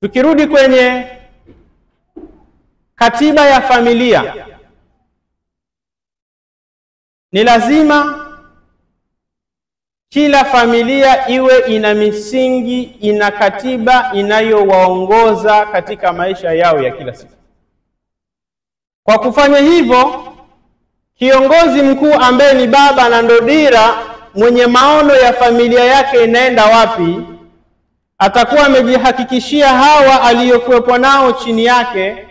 Tukirudi kwenye katiba ya familia, ni lazima kila familia iwe ina misingi, ina katiba inayowaongoza katika maisha yao ya kila siku. Kwa kufanya hivyo, kiongozi mkuu ambaye ni baba na ndo dira, mwenye maono ya familia yake inaenda wapi, atakuwa amejihakikishia hawa aliyokuwepo nao chini yake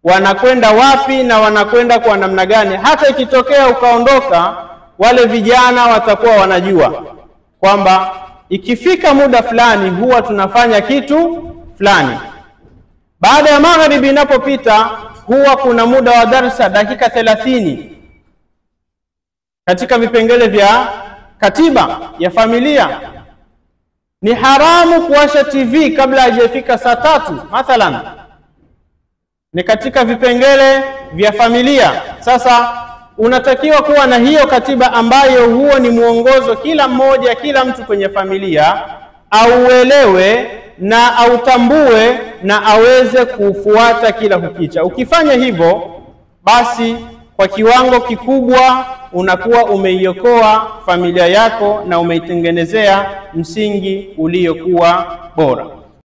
wanakwenda wapi na wanakwenda kwa namna gani. Hata ikitokea ukaondoka, wale vijana watakuwa wanajua kwamba ikifika muda fulani huwa tunafanya kitu fulani. Baada ya magharibi inapopita, huwa kuna muda wa darsa dakika 30 katika vipengele vya katiba ya familia. Ni haramu kuwasha TV kabla hajafika saa 3 mathalan, ni katika vipengele vya familia. Sasa unatakiwa kuwa na hiyo katiba ambayo huo ni muongozo kila mmoja, kila mtu kwenye familia auelewe na autambue na aweze kufuata kila kukicha. Ukifanya hivyo, basi kwa kiwango kikubwa unakuwa umeiokoa familia yako na umeitengenezea msingi uliokuwa bora.